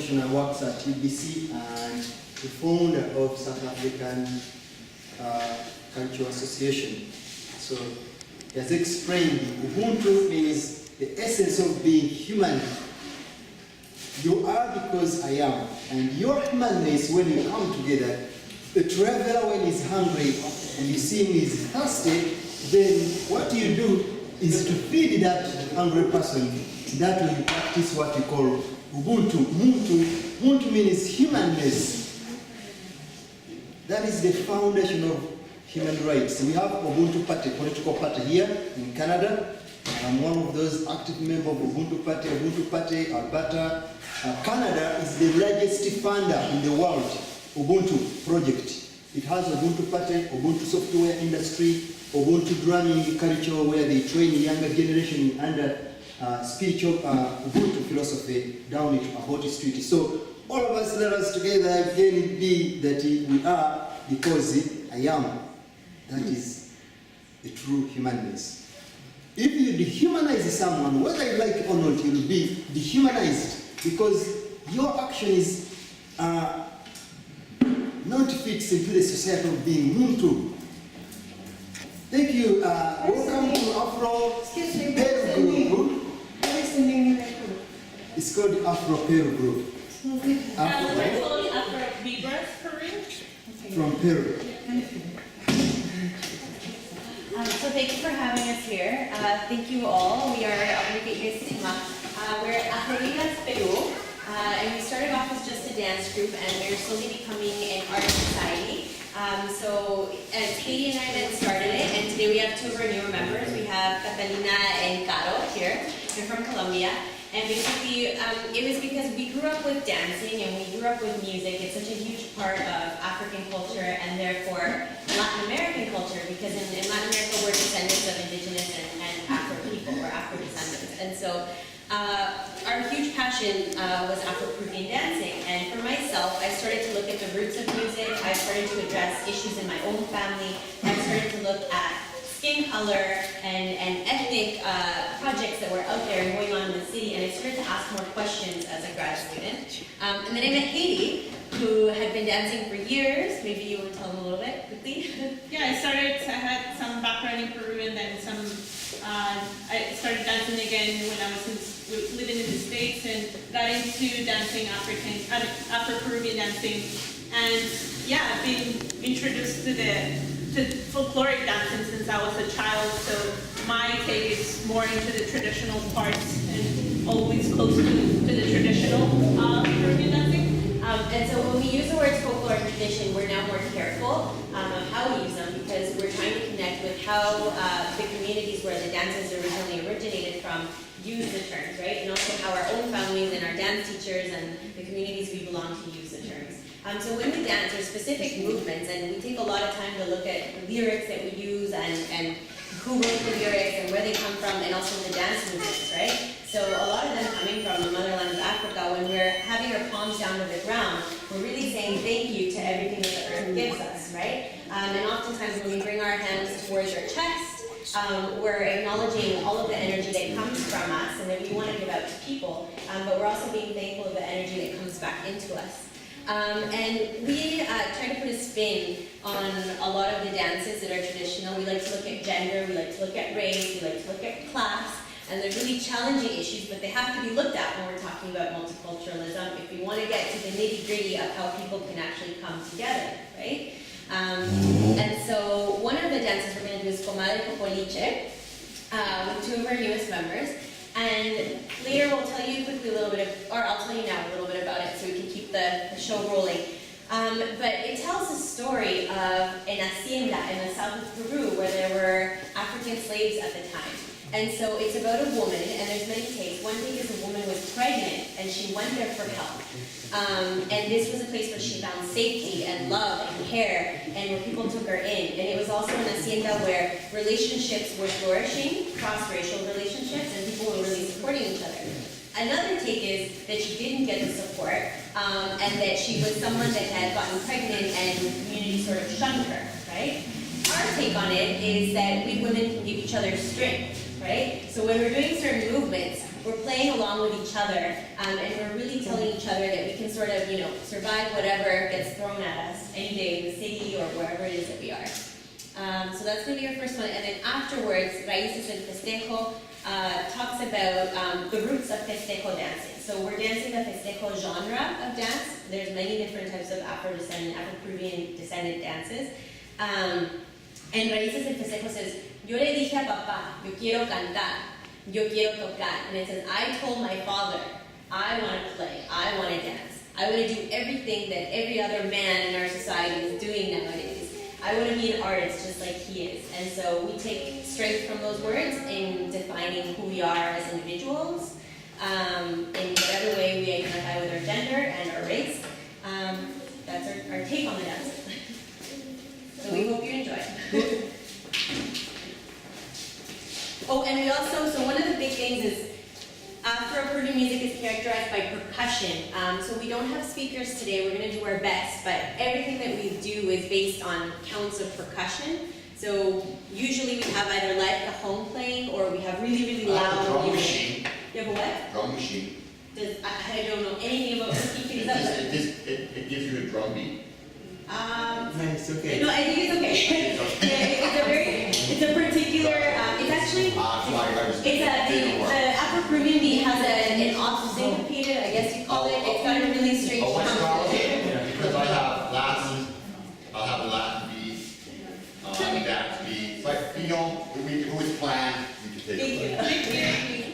professional, works at UBC and the founder of South African Cultural Association. So he has explained Ubuntu means the essence of being human. You are because I am. And your humanness, when you come together, the traveler when he's hungry and you see him is thirsty, then what you do is to feed that hungry person. That way you practice what you call Ubuntu. Ubuntu means humanness. That is the foundation of human rights. We have Ubuntu Party, political party here in Canada. I'm one of those active members of Ubuntu Party, Alberta. Canada is the largest funder in the world, Ubuntu project. It has Ubuntu Party, Ubuntu software industry, Ubuntu drumming culture where they train the younger generation under spiritual Ubuntu philosophy down about the street. So all of us, let us together again be that we are because I am. That is the true humanness. If you dehumanize someone, whether you like it or not, you will be dehumanized because your action is not fixed into the society of being Muntu. Thank you. Welcome to Afro Peru Group. What is the name of that group? It's called the Afro Peru Group. We're called Afro Vibras Peru. From Peru. So thank you for having us here. Thank you all. We are we're Afro Vibras Peru, and we started off as just a dance group, and we're slowly becoming an art society. So Katie and I then started it, and today we have two of our newer members. We have Catalina and Caro here. They're from Colombia. And basically, it was because we grew up with dancing and we grew up with music. It's such a huge part of African culture and therefore Latin American culture, because in Latin America we're descendants of indigenous and Afro people, we're Afro descendants. And so our huge passion was Afro-Peruvian dancing. And for myself, I started to look at the roots of music. I started to address issues in my own family. I started to look at skin color and ethnic projects that were out there and going on in the city, and I started to ask more questions as a grad student. And then I met Haiti, who had been dancing for years. Maybe you would tell them a little bit quickly. Yeah, I had some background in Peru, and then I started dancing again when I was living in the States, and got into dancing Afro-Peruvian dancing. And yeah, I've been introduced to folkloric dancing since I was a child, so my take is more into the traditional parts and always close to the traditional Peruvian dancing. And so when we use the words folklore and tradition, we're now more careful of how we use them, because we're trying to connect with how the communities where the dances originally originated from use the terms, right? And also how our own families and our dance teachers and the communities we belong to use the terms. So when we dance, there's specific movements, and we take a lot of time to look at the lyrics that we use and who wrote the lyrics and where they come from, and also the dance movements, right? So a lot of them coming from the motherland of Africa, when we're having our palms down to the ground, we're really saying thank you to everything that the earth gives us, right? And oftentimes when we bring our hands towards our chest, we're acknowledging all of the energy that comes from us and that we want to give out to people, but we're also being thankful of the energy that comes back into us. And we try to put a spin on a lot of the dances that are traditional. We like to look at gender, we like to look at race, we like to look at class, and they're really challenging issues, but they have to be looked at when we're talking about multiculturalism if we want to get to the nitty-gritty of how people can actually come together, right? And so one of the dances we're going to do is Comadre Cocoliche, with two of our newest members. And later we'll tell you quickly a little bit of, or I'll tell you now a little bit about it so we can keep the show rolling. But it tells the story of an hacienda in the south of Peru where there were African slaves at the time. And so it's about a woman, and there's many takes. One take is a woman was pregnant, and she went there for help. And this was a place where she found safety and love and care, and where people took her in. And it was also an hacienda where relationships were flourishing, cross-racial relationships, and people were really supporting each other. Another take is that she didn't get the support, and that she was someone that had gotten pregnant and the community sort of shunned her, right? Our take on it is that we women can give each other strength, right? So when we're doing certain movements, we're playing along with each other, and we're really telling each other other, that we can sort of, survive whatever gets thrown at us any day in the city or wherever it is that we are. So that's going to be our first one. And then afterwards, Raíces del Festejo talks about the roots of festejo dancing. So we're dancing the festejo genre of dance. There's many different types of Afro-Peruvian descendant dances. And Raíces del Festejo says, yo le dije a papá, yo quiero cantar, yo quiero tocar. And it says, I told my father, I want to play, I want to dance. I want to do everything that every other man in our society is doing nowadays. I want to be an artist just like he is. And so we take strength from those words in defining who we are as individuals, in whatever way we identify with our gender and our race. That's our take on the dance. So we hope you enjoy. Oh, and we also, so one of the big things is Afro-Peruvian music is characterized by percussion. So we don't have speakers today, we're going to do our best, but everything that we do is based on counts of percussion. So usually we have either live cajon playing or we have really, really loud drum music. machine. You have a what? Drum machine. I don't know anything about speaking. It gives you a drum beat. Nice, okay. No, I think it's okay. Yeah, it's a particular, it's actually, the Afro-Peruvian beat has an off-syncopated, I guess you call it, it's got a really strange Oh, what's it called? concept. Because I'll have a Latin beat, dance beat, but who is planned, we can take Thank it. you. Thank you.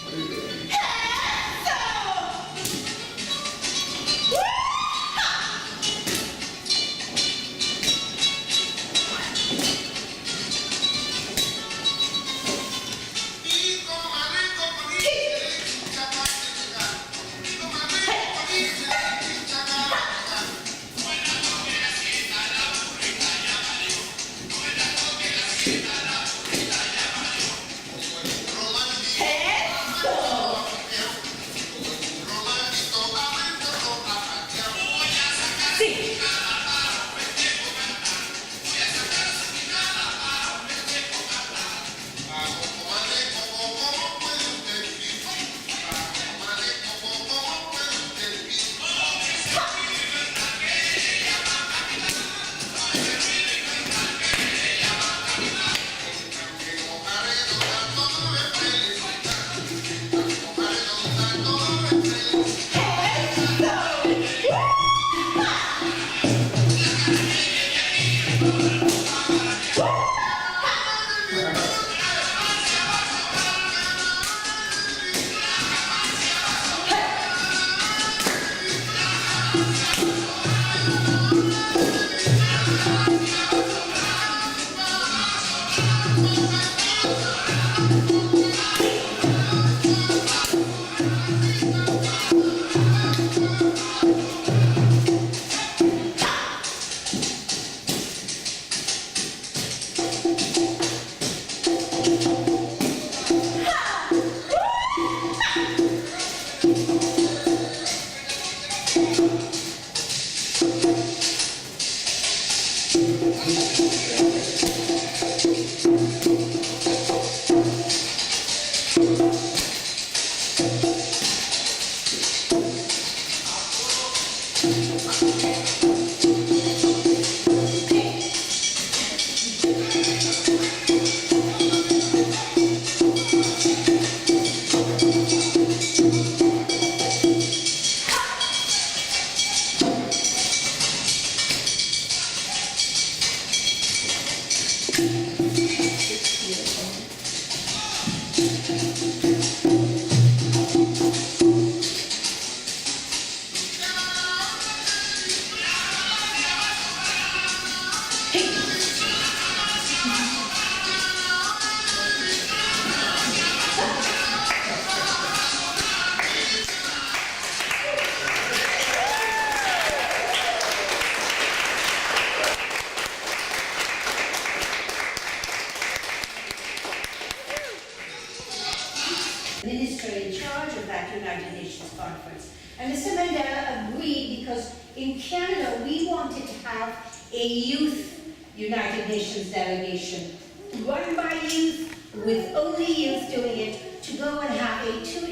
What are you doing? Minister in charge of that United Nations conference. And Mr. Mandela agreed because in Canada we wanted to have a youth United Nations delegation run by youth, with only youth doing it, to go and have a 2